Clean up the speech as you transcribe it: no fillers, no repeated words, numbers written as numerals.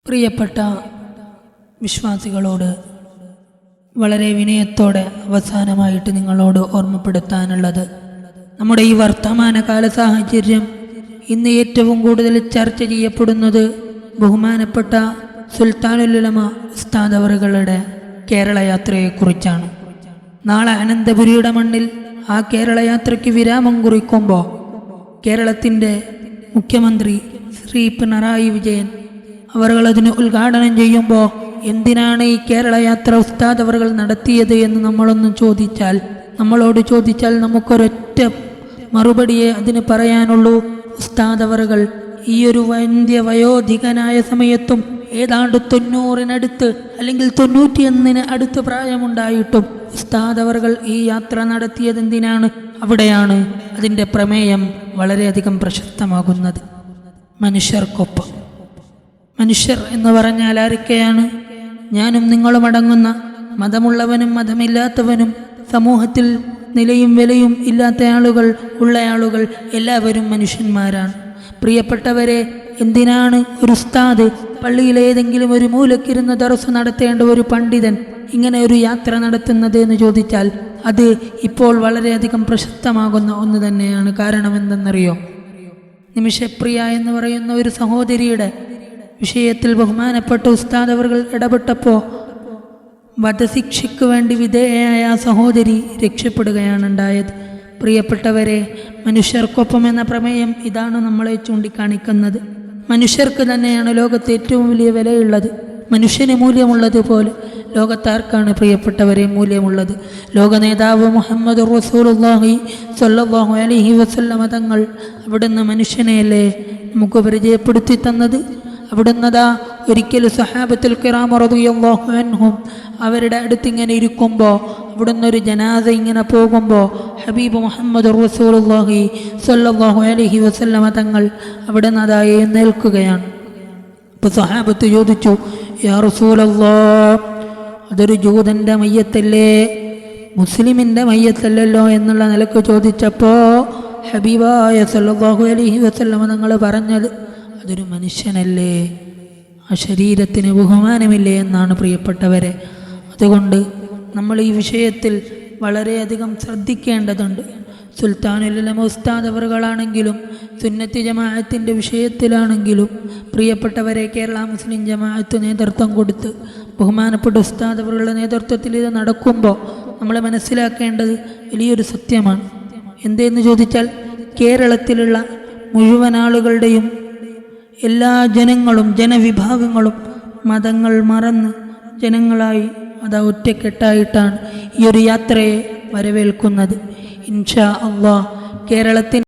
പ്രിയപ്പെട്ട വിശ്വാസികളോട് വളരെ വിനയത്തോടെ അവസാനമായിട്ട് നിങ്ങളോട് ഓർമ്മപ്പെടുത്താനുള്ളത്, നമ്മുടെ ഈ വർത്തമാനകാല സാഹചര്യം ഇന്ന് ഏറ്റവും കൂടുതൽ ചർച്ച ചെയ്യപ്പെടുന്നത് ബഹുമാനപ്പെട്ട സുൽത്താനുൽ ഉലമ ഉസ്താദ് അവറുകളുടെ കേരള യാത്രയെക്കുറിച്ചാണ്. നാളെ അനന്തപുരിയുടെ മണ്ണിൽ ആ കേരള യാത്രയ്ക്ക് വിരാമം കുറിക്കുമ്പോൾ കേരളത്തിൻ്റെ മുഖ്യമന്ത്രി ശ്രീ പിണറായി വിജയൻ അവர்கள் അതിന് ഉദ്ഘാടനം ചെയ്യുമ്പോൾ എന്തിനാണ് ഈ കേരള യാത്ര ഉസ്താദ് അവറുകൾ നടത്തിയത് എന്ന് നമ്മളോട് ചോദിച്ചാൽ നമുക്കൊരൊറ്റ മറുപടിയെ അതിന് പറയാനുള്ളൂ. ഉസ്താദ് അവറുകൾ ഈ ഒരു വയോധികനായ സമയത്തും ഏതാണ്ട് 90-നടുത്ത് അല്ലെങ്കിൽ 91 അടുത്ത് പ്രായമുണ്ടായിട്ടും ഉസ്താദ് അവറുകൾ ഈ യാത്ര നടത്തിയത് എന്തിനാണ്? അവിടെയാണ് അതിൻ്റെ പ്രമേയം വളരെയധികം പ്രശസ്തമാകുന്നത്. മനുഷ്യർക്കൊപ്പം. മനുഷ്യർ എന്ന് പറഞ്ഞാൽ ആരൊക്കെയാണ്? ഞാനും നിങ്ങളും അടങ്ങുന്ന മതമുള്ളവനും മതമില്ലാത്തവനും സമൂഹത്തിൽ നിലയും വിലയും ഇല്ലാത്ത ആളുകൾ, ഉള്ള ആളുകൾ എല്ലാവരും മനുഷ്യന്മാരാണ്. പ്രിയപ്പെട്ടവരെ, എന്തിനാണ് ഒരു ഉസ്താദ് പള്ളിയിലേതെങ്കിലും ഒരു മൂലക്കിരുന്ന് ദർസ് നടത്തേണ്ട ഒരു പണ്ഡിതൻ ഇങ്ങനെ ഒരു യാത്ര നടത്തുന്നത് എന്ന് ചോദിച്ചാൽ അത് ഇപ്പോൾ വളരെയധികം പ്രശസ്തമാകുന്ന ഒന്ന് തന്നെയാണ്. കാരണം എന്തെന്നറിയോ? നിമിഷപ്രിയ എന്ന് പറയുന്ന ഒരു സഹോദരിയുടെ വിഷയത്തിൽ ബഹുമാനപ്പെട്ട ഉസ്താദ് അവറുകൾ ഇടപെട്ടപ്പോൾ വധശിക്ഷയ്ക്ക് വേണ്ടി വിധേയയായ ആ സഹോദരി രക്ഷപ്പെടുകയാണ് ഉണ്ടായത്. പ്രിയപ്പെട്ടവരെ, മനുഷ്യർക്കൊപ്പം എന്ന പ്രമേയം ഇതാണ് നമ്മളെ ചൂണ്ടിക്കാണിക്കുന്നത്. മനുഷ്യർക്ക് തന്നെയാണ് ലോകത്ത് ഏറ്റവും വലിയ വിലയുള്ളത്. മനുഷ്യന് മൂല്യമുള്ളതുപോലെ ലോകത്താർക്കാണ് പ്രിയപ്പെട്ടവരെ മൂല്യമുള്ളത്? ലോക നേതാവ് മുഹമ്മദ് റസൂലുള്ളാഹി സ്വല്ലല്ലാഹു അലൈഹി വസല്ലമ തങ്ങൾ അവിടുന്ന് മനുഷ്യനെയല്ലേ നമുക്ക് പരിചയപ്പെടുത്തി തന്നത്? അവിടുന്നതാ ഒരിക്കലും സഹാബത്തുൽ കിറാം റളിയല്ലാഹു അൻഹും അവരുടെ അടുത്ത് ഇങ്ങനെ ഇരിക്കുമ്പോൾ അവിടുന്ന് ഒരു ജനാസ ഇങ്ങനെ പോകുമ്പോൾ ഹബീബ് മുഹമ്മദ് റസൂലുള്ളാഹി സ്വല്ലല്ലാഹു അലൈഹി വസല്ലമ തങ്ങൾ അവിടുന്ന് അതായി എഴുന്നേൽക്കുകയാണ്. അപ്പോൾ സഹാബത്ത് ചോദിച്ചു, യാ റസൂലല്ലാഹ്, അതൊരു ജൂതൻ്റെ മയ്യത്തല്ലേ, മുസ്ലിമിൻ്റെ മയ്യത്തല്ലല്ലോ എന്നുള്ള നിലക്ക് ചോദിച്ചപ്പോൾ ഹബീബായ സ്വല്ലല്ലാഹു അലൈഹി വസല്ലമ തങ്ങൾ പറഞ്ഞത്, അതൊരു മനുഷ്യനല്ലേ, ആ ശരീരത്തിന് ബഹുമാനമില്ലേ എന്നാണ്. പ്രിയപ്പെട്ടവരെ, അതുകൊണ്ട് നമ്മൾ ഈ വിഷയത്തിൽ വളരെയധികം ശ്രദ്ധിക്കേണ്ടതുണ്ട്. സുൽത്താനുൽ ഉലമ ഉസ്താദ് അവറുകളാണെങ്കിലും സുന്നത്തി ജമാഅത്തിൻ്റെ വിഷയത്തിലാണെങ്കിലും പ്രിയപ്പെട്ടവരെ, കേരള മുസ്ലിം ജമാഅത്ത് നേതൃത്വം കൊടുത്ത് ബഹുമാനപ്പെട്ട ഉസ്താദ് അവറുകളുടെ നേതൃത്വത്തിൽ ഇത് നടക്കുമ്പോൾ നമ്മൾ മനസ്സിലാക്കേണ്ടത് വലിയൊരു സത്യമാണ്. എന്തെന്ന് ചോദിച്ചാൽ, കേരളത്തിലുള്ള മുഴുവൻ ആളുകളുടെയും എല്ലാ ജനങ്ങളും ജനവിഭാഗങ്ങളും മതങ്ങൾ മറന്ന് ജനങ്ങളായി അത് ഒറ്റക്കെട്ടായിട്ടാണ് ഈ ഒരു യാത്രയെ വരവേൽക്കുന്നത്. ഇൻഷാ അല്ലാഹ് കേരളത്തിൽ